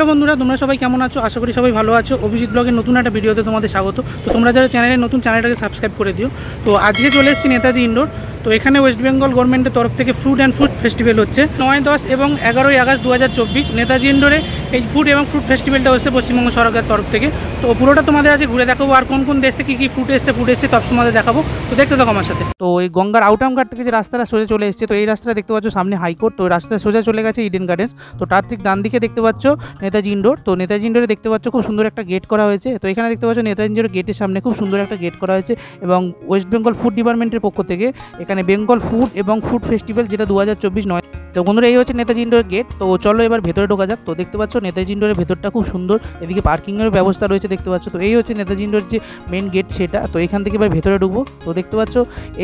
Hello বন্ধুরা, তোমরা সবাই কেমন আছো? আশা করি সবাই ভালো আছো। অভিজিৎ ব্লগের নতুন একটা ভিডিওতে তোমাদের স্বাগত। তো তোমরা যারা চ্যানেলে নতুন, চ্যানেলটাকে সাবস্ক্রাইব করে দিও। তো আজকে চলে এসেছি নেতাজি ইন্ডোর। তো এখানে ওয়েস্ট বেঙ্গল গভর্নমেন্টের তরফ থেকে ফুড অ্যান্ড ফুড ফেস্টিভ্যাল হচ্ছে 9, 10 এবং 11ই আগস্ট 2024 নেতাজি ইন্ডোরে এই ফুড এবং ফুড ফেস্টিভ্যালটা হচ্ছে পশ্চিমবঙ্গ সরকারের তরফ থেকে। তো পুরোটা তোমাদের আজকে ঘুরে দেখাবো, আর কোন কোন দেশ থেকে কী ফুড এসছে সব তোমাদের দেখাবো। তো দেখতে থাকো আমার সাথে। তো এই গঙ্গার আউটাম ঘাট থেকে যে রাস্তাটা সোজা চলে এসছে, তো এই রাস্তাটা দেখতে পাচ্ছ সামনে হাইকোর্ট। তো রাস্তা সোজা চলে গেছে ইডেন গার্ডেন্স। তো তার ঠিক ডান দিকে দেখতে পাচ্ছ নেতাজি ইন্ডোর। তো নেতাজি ইন্ডোরে দেখতে পাচ্ছ খুব সুন্দর একটা গেট করা হয়েছে। তো এখানে দেখতে পাচ্ছ নেতাজি ইন্ডোর গেটের সামনে খুব সুন্দর একটা গেট করা হয়েছে, এবং ওয়েস্ট বেঙ্গল ফুড ডিপার্টমেন্টের পক্ষ থেকে এখানে বেঙ্গল ফুড এবং ফুড ফেস্টিভ্যাল যেটা 2024 নয়। তো বন্ধুরা, এই হচ্ছে নেতাজি ইন্ডোর গেট। তো চলো এবার ভেতরে ঢোকা যাক। তো দেখতে পাচ্ছ নেতাজি ইন্ডোরের ভেতরটা খুব সুন্দর, এদিকে পার্কিংয়ের ব্যবস্থা রয়েছে দেখতে পাচ্ছ। তো এই হচ্ছে নেতাজি ইন্ডোর যে মেন গেট সেটা। তো এখান থেকে এবার ভেতরে ঢুকবো। তো দেখতে পাচ্ছ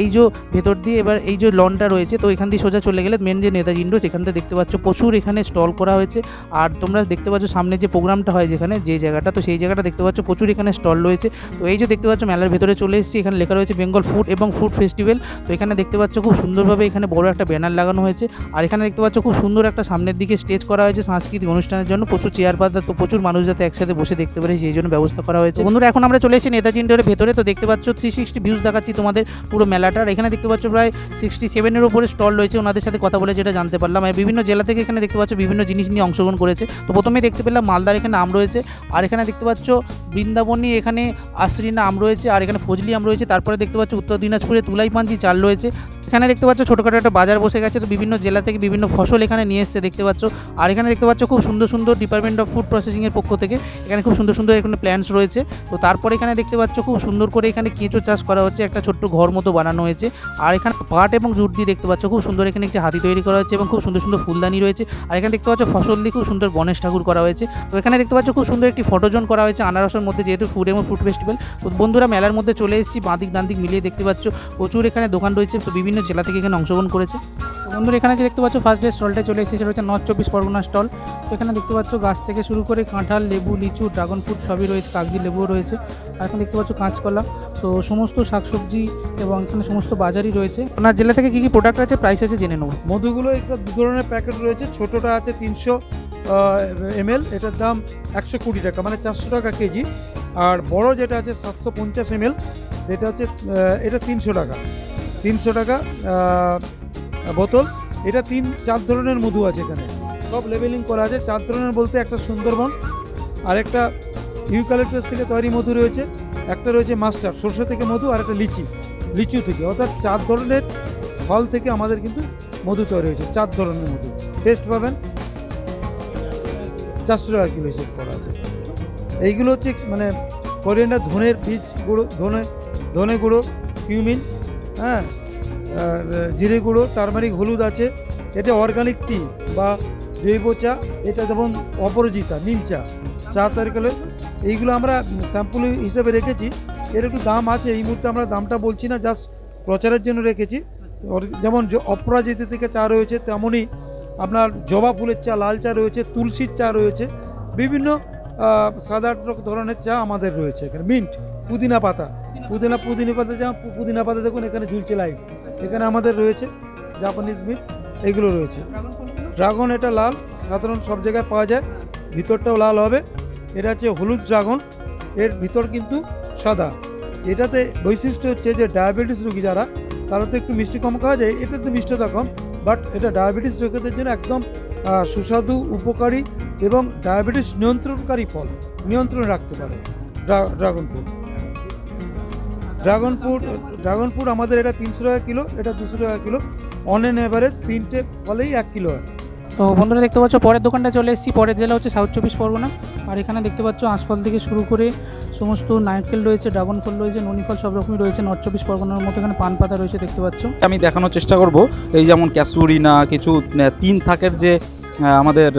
এই যে ভেতর দিয়ে এবার এই যে লনটা রয়েছে, তো এখান দিয়ে সোজা চলে গেলে মেন যে নেতাজি ইন্ডোর, এখান থেকে দেখতে পাচ্ছ প্রচুর এখানে স্টল করা হয়েছে। আর তোমরা দেখতে পাচ্ছ সামনে যে প্রোগ্রামটা হয় যেখানে যে জায়গাটা, তো সেই জায়গাটা দেখতে পাচ্ছ প্রচুর এখানে স্টল রয়েছে। তো এই যে দেখতে পাচ্ছ মেলার ভেতরে চলে এসেছি, এখানে লেখা রয়েছে বেঙ্গল ফুড এবং ফুড ফেস্টিভ্যাল। তো এখানে দেখতে পাচ্ছ খুব সুন্দরভাবে এখানে বড় একটা ব্যানার লাগানো হয়েছে। আর এখানে দেখতে পাচ্ছ খুব সুন্দর একটা সামনের দিকে স্টেজ করা হয়েছে সাংস্কৃতিক অনুষ্ঠানের জন্য, প্রচুর চেয়ার পাতা, তো প্রচুর মানুষ যাতে একসাথে বসে দেখতে পারে সেই জন্য ব্যবস্থা করা হয়েছে। বন্ধুরা, এখন আমরা চলে এসেছি নেতাজি ইন্ডোরের ভেতরে। তো দেখতে পাচ্ছ 360 ভিউজ দেখাচ্ছি তোমাদের পুরো মেলাটার। এখানে দেখতে পাচ্ছ প্রায় 67-এর উপরে স্টল রয়েছে। ওনাদের সাথে কথা বলে যেটা জানতে পারলাম, আর বিভিন্ন জেলা থেকে এখানে দেখতে পাচ্ছ বিভিন্ন জিনিস নিয়ে অংশগ্রহণ করেছে। তো প্রথমেই দেখতে পেলাম মালদার এখানে আম রয়েছে, আর এখানে দেখতে পাচ্ছ বৃন্দাবনী এখানে আশ্রিনা আম রয়েছে, আর এখানে ফজলি আম রয়েছে। তারপরে দেখতে পাচ্ছ উত্তর দিনাজপুরে তুলাইপাঞ্জি চাল রয়েছে। এখানে দেখতে পাচ্ছ ছোটোখাটো একটা বাজার বসে গেছে। তো বিভিন্ন জেলা থেকে বিভিন্ন ফসল এখানে নিয়ে এসছে দেখতে পাচ্ছ। আর এখানে দেখতে পাচ্ছ খুব সুন্দর সুন্দর ডিপার্টমেন্ট অফ ফুড প্রসেসিংয়ের পক্ষ থেকে এখানে খুব সুন্দর সুন্দর এখানে প্ল্যান্টস রয়েছে। তো তারপরে এখানে দেখতে পাচ্ছ খুব সুন্দর করে এখানে কেঁচো চাষ করা হচ্ছে, একটা ছোট্ট ঘর মতো বানানো হয়েছে। আর এখানে পাট এবং জুট দিয়ে দেখতে পাচ্ছ খুব সুন্দর এখানে একটি হাতি তৈরি করা হচ্ছে, এবং খুব সুন্দর সুন্দর ফুলদানি রয়েছে। আর এখানে দেখতে পাচ্ছ ফসল দিয়ে খুব সুন্দর গণেশ ঠাকুর করা হয়েছে। তো এখানে দেখতে পাচ্ছ খুব সুন্দর একটি ফটোজোন করা হয়েছে আনারসের মধ্যে, যেহেতু ফুড এবং ফুড ফেস্টিভ্যাল। তো বন্ধুরা, মেলার মধ্যে চলে এসেছি, বাঁদিক ডান দিক মিলিয়ে দেখতে পাচ্ছ প্রচুর এখানে দোকান রয়েছে। তো বিভিন্ন জেলা থেকে এখানে অংশগ্রহণ করেছে। তো বন্ধুরা, এখানে যে দেখতে পাচ্ছ ফার্স্ট যে স্টলটা চলে এসেছে সেটা হচ্ছে নর্থ 24 পরগনা স্টল। তো এখানে দেখতে পাচ্ছ গাছ থেকে শুরু করে কাঁঠাল, লেবু, লিচু, ড্রাগন ফ্রুট সবই রয়েছে, কাগজি লেবুও রয়েছে। আর এখানে দেখতে পাচ্ছ কাঁচকলা। তো সমস্ত শাকসবজি এবং এখানে সমস্ত বাজারই রয়েছে। আপনার জেলা থেকে কী কী প্রোডাক্ট আছে, প্রাইস আছে জেনে নেব। মধুগুলো একটা দু ধরনের প্যাকেট রয়েছে। ছোটোটা আছে 300 ml, এটার দাম 120 টাকা, মানে 400 টাকা কেজি। আর বড় যেটা আছে 750 ml, সেটা হচ্ছে এটা 300 টাকা বোতল। এটা 3-4 ধরনের মধু আছে এখানে, সব লেবেলিং করা আছে। 4 ধরনের বলতে একটা সুন্দরবন, আর একটা ইউক্যালিপটাস থেকে তৈরি মধু রয়েছে, একটা রয়েছে মাস্টার সরষে থেকে মধু, আর একটা লিচু থেকে। অর্থাৎ 4 ধরনের ফল থেকে আমাদের কিন্তু মধু তৈরি হয়েছে। 4 ধরনের মধু টেস্ট পাবেন। 400 টাকা কিলো হিসেব করা আছে। এইগুলো হচ্ছে মানে কোরিয়ান্ডার, ধনের বীজ গুঁড়ো, ধনে গুঁড়ো, কিউমিন, হ্যাঁ, জিরে গুঁড়ো, টারমারিক, হলুদ আছে। এটা অর্গানিক টি বা জৈব চা, এটা যেমন অপরাজিতা নীল চা তৈরি করে। এইগুলো আমরা স্যাম্পল হিসেবে রেখেছি। এর একটু দাম আছে, এই মুহূর্তে আমরা দামটা বলছি না, জাস্ট প্রচারের জন্য রেখেছি। যেমন অপরাজিতা থেকে চা রয়েছে, তেমনই আপনার জবা ফুলের চা, লাল চা রয়েছে, তুলসীর চা রয়েছে, বিভিন্ন সাদা ধরনের চা আমাদের রয়েছে এখানে। মিন্ট, পুদিনা পাতা যেমন পুদিনা পাতা দেখুন এখানে ঝুলছে লাইভ, এখানে আমাদের রয়েছে। জাপানিজ মিট এগুলো রয়েছে। ড্রাগন, এটা লাল, সাধারণ সব জায়গায় পাওয়া যায়, ভিতরটাও লাল হবে। এটা হচ্ছে হলুদ ড্রাগন, এর ভিতর কিন্তু সাদা। এটাতে বৈশিষ্ট্য হচ্ছে যে ডায়াবেটিস রোগী যারা, তারা তো একটু মিষ্টি কম খাওয়া যায়, এটাতে মিষ্টতা কম, বাট এটা ডায়াবেটিস রোগীদের জন্য একদম সুস্বাদু, উপকারী এবং ডায়াবেটিস নিয়ন্ত্রণকারী ফল, নিয়ন্ত্রণে রাখতে পারে ড্রাগন ফ্রুট আমাদের এটা 300 টাকা কিলো, এটা 200 টাকা কিলো। অন এন এভারেজ 3টে ফলেই 1 কিলো হয়। তো বন্ধুরা, দেখতে পাচ্ছ পরের দোকানটা চলে এসেছি। পরের জেলা হচ্ছে সাউথ 24 পরগনা। আর এখানে দেখতে পাচ্ছ আঁশফল থেকে শুরু করে সমস্ত নারকেল রয়েছে, ড্রাগন ফল রয়েছে, ননি ফল, সব রকমই রয়েছে। নর্থ 24 পরগনার মতো এখানে পান পাতা রয়েছে দেখতে পাচ্ছ। আমি দেখানোর চেষ্টা করব এই যেমন ক্যাসুরিনা, কিছু 3 থাকের যে আমাদের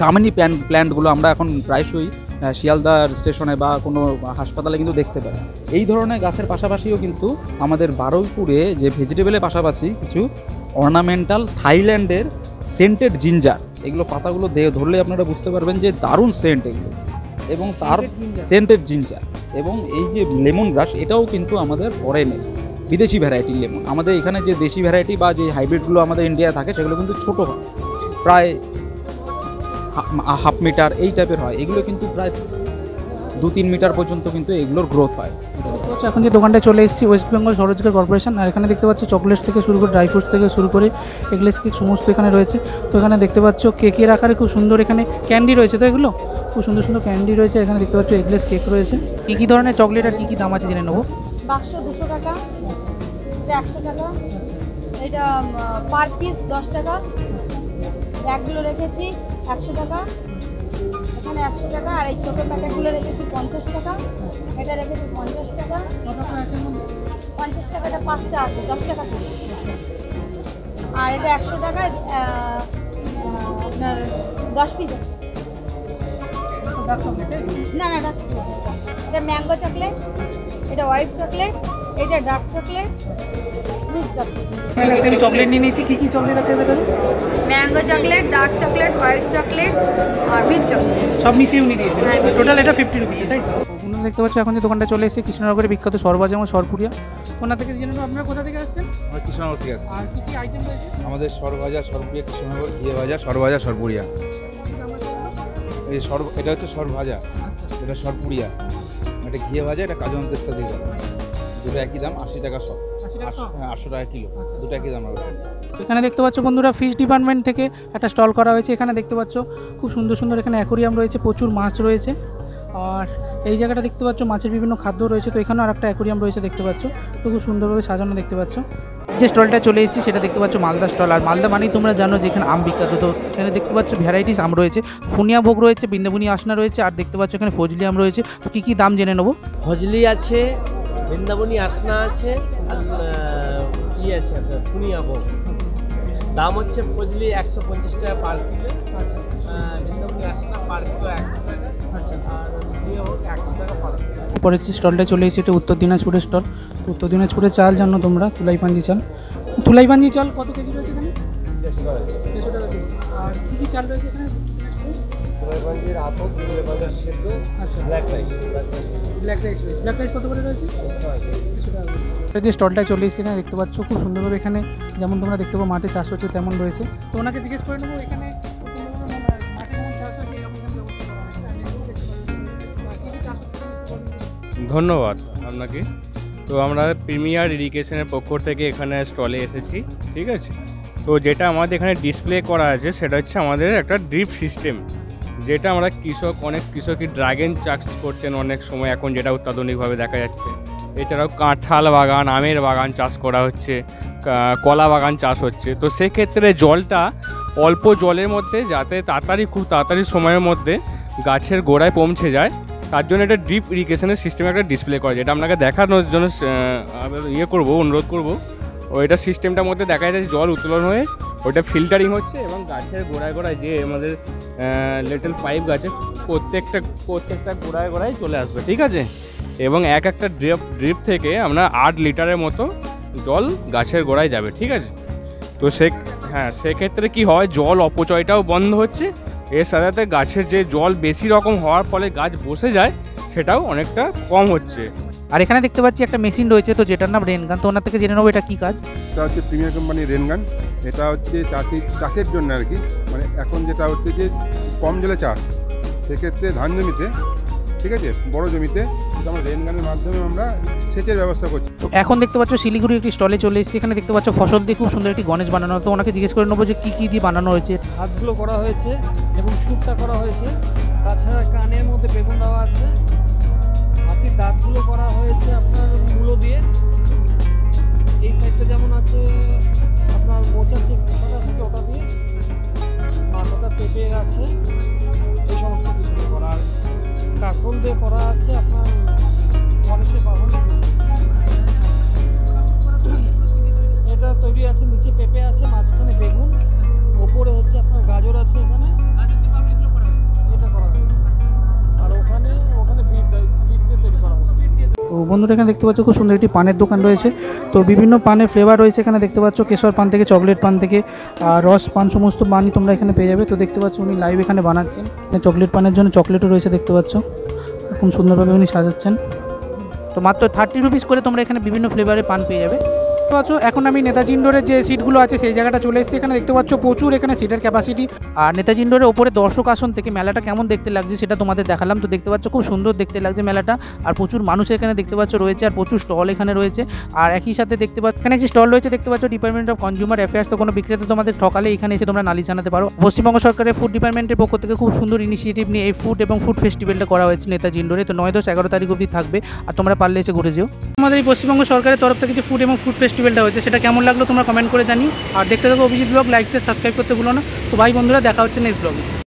কামিনী প্ল্যান্টগুলো আমরা এখন প্রায়শই শিয়ালদার স্টেশনে বা কোনো হাসপাতালে কিন্তু দেখতে পাই। এই ধরনের গাছের পাশাপাশিও কিন্তু আমাদের বারুইপুরে যে ভেজিটেবলের পাশাপাশি কিছু অর্নামেন্টাল থাইল্যান্ডের সেন্টেড জিঞ্জার, এগুলো পাতাগুলো ধরলে আপনারা বুঝতে পারবেন যে দারুণ সেন্ট এগুলো, এবং তার সেন্টেড জিঞ্জার। এবং এই যে লেমন গ্রাস, এটাও কিন্তু আমাদের ফরেনের বিদেশি ভ্যারাইটির লেমন। আমাদের এখানে যে দেশি ভ্যারাইটি বা যে হাইব্রিডগুলো আমাদের ইন্ডিয়ায় থাকে সেগুলো কিন্তু ছোটো হয়, প্রায় হাফ মিটার এই টাইপের হয়, এগুলো কিন্তু প্রায় 2-3 মিটার পর্যন্ত কিন্তু এগুলোর গ্রোথ হয়। তো এখন যে দোকানটায় চলে এসেছি ওয়েস্ট বেঙ্গল স্বরোজগার কর্পোরেশন, আর এখানে দেখতে পাচ্ছ চকলেট থেকে শুরু করে ড্রাই ফ্রুটস থেকে শুরু করে এগলেস কেক সমস্ত এখানে রয়েছে। তো এখানে দেখতে পাচ্ছ কেকের আকারে খুব সুন্দর এখানে ক্যান্ডি রয়েছে, তো এগুলো খুব সুন্দর সুন্দর ক্যান্ডি রয়েছে। এখানে দেখতে পাচ্ছ এগলেস কেক রয়েছে। কী কী ধরনের চকলেট আর কী কী দাম আছে জেনে নেবো। বাক্স 200 টাকা, এটা 100 টাকা, এটা পার পিস 10 টাকা, ব্যাগগুলো রেখেছি 100 টাকা, এখানে 100 টাকা, আর এই ছোটো প্যাকেটগুলো রেখেছি 50 টাকা, এটা রেখেছি 50 টাকা, 50 টাকা, এটা 5টা আছে 10 টাকা পিস, আর এটা 100 টাকা, আপনার 10 পিস আছে। না না ডার্ক চকলেট, এটা ম্যাঙ্গো চকলেট, এটা হোয়াইট চকলেট, এটা ডার্ক চকলেট, মিল্ক চকলেট। আমি চকলেট নিয়ে নিয়েছি। কী কী চকলেট আছে ভেতরে? Mango chocolate, dark chocolate, white chocolate আর মিল্ক চকলেট, সব মিশিয়ে উনি দিয়েছে। হ্যাঁ, মিশিয়ে। টোটাল এটা 50 রুপিস, তাই তো? আপনারা দেখতে পাচ্ছ এখন যে দোকানটা চলে এসেছে কৃষ্ণনগরের বিখ্যাত সরভাজা এবং সরপুরিয়া। ওনার থেকে জেনে নেব আপনারা কোথা থেকে আসছেন আমরা কৃষ্ণনগর থেকে আসছি। আর কী কী আইটেম রয়েছে। আমাদের সরভাজা সরপুরিয়া, কৃষ্ণনগর ঘিয়ে ভাজা সরভাজা সরপুরিয়া। এই এটা হচ্ছে সরভাজা, এটা সরপুরিয়া, এটা ঘিয়ে ভাজা, এটা কাজু তেস্তা দিয়ে করা। দুটো একই দাম, 80 টাকা সব, 800 টাকা কিলো, দুটো একই দাম রয়েছে। এখানে দেখতে পাচ্ছ বন্ধুরা ফিশ ডিপার্টমেন্ট থেকে একটা স্টল করা হয়েছে। এখানে দেখতে পাচ্ছ খুব সুন্দর সুন্দর এখানে অ্যাকোরিয়াম রয়েছে, প্রচুর মাছ রয়েছে। আর এই জায়গাটা দেখতে পাচ্ছ মাছের বিভিন্ন খাদ্য রয়েছে। তো এখানেও আর একটা অ্যাকোরিয়াম রয়েছে দেখতে পাচ্ছ, তো খুব সুন্দরভাবে সাজানো দেখতে পাচ্ছ। যে স্টলটা চলে এসেছি সেটা দেখতে পাচ্ছ মালদা স্টল। আর মালদা মানেই তোমরা জানো যে এখানে আম বিখ্যাত। তো এখানে দেখতে পাচ্ছ ভ্যারাইটিস আম রয়েছে, ফুনিয়া ভোগ রয়েছে, বৃন্দাবনী আসনা রয়েছে, আর দেখতে পাচ্ছ এখানে ফজলি আম রয়েছে। তো কী কী দাম জেনে নেবো। ফজলি আছে, বৃন্দাবনী আসনা আছে, আর আছে আপনার পুনিয়া ভোগ। দাম হচ্ছে ফজলি 150 টাকা পার কিলো, বৃন্দাবনী আসনা পার কিলো 100 টাকা, আর পুনিয়া ভোগ 100 টাকা পার কিলো। পরের যে স্টলটা চলে এসেছে এটা উত্তর দিনাজপুরের স্টল। উত্তর দিনাজপুরের চাল জানো তোমরা, তুলাইপাঞ্জি চাল। তুলাইপাঞ্জি চাল কত কেজি রয়েছে এখানে? 150 টাকা কেজি। আর কী কী চাল রয়েছে এখানে? তুলাইপাঞ্জির আতপ, তুলাইপাঞ্জির সেদ্ধ, আচ্ছা, ব্ল্যাক রাইস ব্ল্যাক রাইস রয়েছে। ব্ল্যাক রাইস কত করে রয়েছে? 100 টাকা। যে স্টলটা চলে এসেছে এখানে দেখতে পাচ্ছ খুব সুন্দরভাবে এখানে যেমন তোমরা দেখতে পাবো মাঠে চাষ হচ্ছে তেমন রয়েছে। তো ওনাকে জিজ্ঞেস করে নেবো এখানে খুব সুন্দরভাবে মাঠে যেমন চাষ হচ্ছে এরকম এখানে ব্যবস্থা করা হয়েছে। আমি এগুলো দেখতে পাচ্ছি। আর কী কী চাষ হচ্ছে বলুন। ধন্যবাদ আপনাকে। তো আমরা প্রিমিয়ার ইরিগেশনের পক্ষ থেকে এখানে স্টলে এসেছি, ঠিক আছে। তো যেটা আমাদের এখানে ডিসপ্লে করা আছে সেটা হচ্ছে আমাদের একটা ড্রিপ সিস্টেম, যেটা আমরা অনেক কৃষকই ড্রাগন চাষ করছেন অনেক সময় এখন, যেটা অত্যাধুনিকভাবে দেখা যাচ্ছে। এছাড়াও কাঁঠাল বাগান, আমের বাগান চাষ করা হচ্ছে, কলা বাগান চাষ হচ্ছে। তো সেক্ষেত্রে জলটা অল্প জলের মধ্যে যাতে খুব তাড়াতাড়ি সময়ের মধ্যে গাছের গোড়ায় পৌঁছে যায়, তার জন্য একটা ড্রিপ ইরিগেশনের সিস্টেমে একটা ডিসপ্লে করা, যেটা আপনাকে দেখানোর জন্য অনুরোধ করবো। ওইটা সিস্টেমটার মধ্যে দেখা যায় জল উত্তোলন হয়ে ওইটা ফিল্টারিং হচ্ছে এবং গাছের গোড়ায় গোড়ায় যে আমাদের লিটল পাইপ গাছে প্রত্যেকটা গোড়ায় চলে আসবে, ঠিক আছে। এবং একটা ড্রিপ থেকে আমরা 8 লিটারের মতো জল গাছের গোড়ায় যাবে, ঠিক আছে। তো সেক্ষেত্রে কি হয়, জল অপচয়টাও বন্ধ হচ্ছে, এর সাথে সাথে গাছের যে জল বেশি রকম হওয়ার ফলে গাছ বসে যায় সেটাও অনেকটা কম হচ্ছে। আর এখানে দেখতে পাচ্ছি একটা মেশিন রয়েছে, তো যেটার নাম রেন গান। তো ওনার থেকে জেনে নেবো এটা কী কাজ। এটা হচ্ছে প্রিমিয়ার কোম্পানির রেন গান। এটা হচ্ছে চাষের জন্য আর কি, মানে এখন যেটা হচ্ছে যে কম জলে চাষ, সেক্ষেত্রে ধান জমিতে, ঠিক আছে, বড় জমিতে আমরা রেন গানের মাধ্যমে আমরা সেচের ব্যবস্থা করছি। তো এখন দেখতে পাচ্ছ শিলিগুড়ি একটি স্টলে চলে এসেছি। এখানে দেখতে পাচ্ছ ফসল দিয়ে খুব সুন্দর একটি গণেশ বানানো। তো ওনাকে জিজ্ঞেস করে নেবো যে কী কী দিয়ে বানানো হয়েছে। হাতগুলো করা হয়েছে এবং সুটটা করা হয়েছে, তাছাড়া কানের মধ্যে বেগুন দেওয়া আছে, হাতির দাঁতগুলো করা হয়েছে আপনার মূলো দিয়ে। এই সাইডটা যেমন আছে আপনার মোচার যে খোসাটা থাকে ওটা দিয়ে, মাথাটা পেঁপে আছে, এই সমস্ত কিছু দিয়ে করা। আর কাঁকরোল দিয়ে করা আছে আপনার গণেশের বাহন। এটা তৈরি আছে, নিচে পেঁপে আছে, মাঝখানে বেগুন, ওপরে হচ্ছে আপনার গাজর আছে, এখানে এটা করা হয়েছে। আর ওখানে বিট দিয়ে তৈরি করা হয়েছে। তো বন্ধুরা এখানে দেখতে পাচ্ছ খুব সুন্দর একটি পানের দোকান রয়েছে। তো বিভিন্ন পানের ফ্লেভার রয়েছে এখানে দেখতে পাচ্ছ, কেশর পান থেকে চকলেট পান থেকে রস পান, সমস্ত পানই তোমরা এখানে পেয়ে যাবে। তো দেখতে পাচ্ছ উনি লাইভ এখানে বানাচ্ছেন। চকলেট পানের জন্য চকলেটও রয়েছে দেখতে পাচ্ছ, খুব সুন্দরভাবে উনি সাজাচ্ছেন। তো মাত্র 30 রুপিস করে তোমরা এখানে বিভিন্ন ফ্লেভারের পান পেয়ে যাবে। পাচ্ছ এখন আমি নেতাজি ইন্ডোরের যে সিটগুলো আছে সেই জায়গাটা চলে এসেছি। এখানে দেখতে পাচ্ছ প্রচুর এখানে সিটের ক্যাপাসিটি। আর নেতাজি ইন্ডোরের ওপরে দর্শক আসন থেকে মেলাটা কেমন দেখতে লাগছে সেটা তোমাদের দেখালাম। তো দেখতে পাচ্ছ খুব সুন্দর দেখতে লাগছে মেলাটা, আর প্রচুর মানুষ এখানে দেখতে পাচ্ছ রয়েছে, আর প্রচুর স্টল এখানে রয়েছে। আর একই সাথে দেখতে পাচ্ছ এখানে একটি স্টল রয়েছে দেখতে পাচ্ছ ডিপার্টমেন্ট অফ কনজিউমার অ্যাফেয়ার্স। তো কোনো বিক্রেতা তোমাদের ঠকালে এখানে এসে তোমরা নালিশ জানাতে পারো। পশ্চিমবঙ্গ সরকারের ফুড ডিপার্টমেন্টের পক্ষ থেকে খুব সুন্দর ইনিশিয়েটিভ নিয়ে এই ফুড এবং ফুড ফেস্টিভ্যালটা করা হয়েছে নেতাজি ইন্ডোরে। তো 9, 10, 11 তারিখ অবধি থাকবে, আর তোমরা পারলে এসে ঘুরে যেও। আমাদের এই পশ্চিমবঙ্গ সরকারের তরফ থেকে যে ফুড এবং ফুড ফেস্টিভ্যালটা হয়েছে সেটা কেমন লাগলো তোমরা কমেন্ট করে জানিও। আর দেখতে থাকো Abhijit blog, like share subscribe করতে ভুলো না। তো ভাই বন্ধুরা, দেখা হচ্ছে নেক্সট ব্লগে।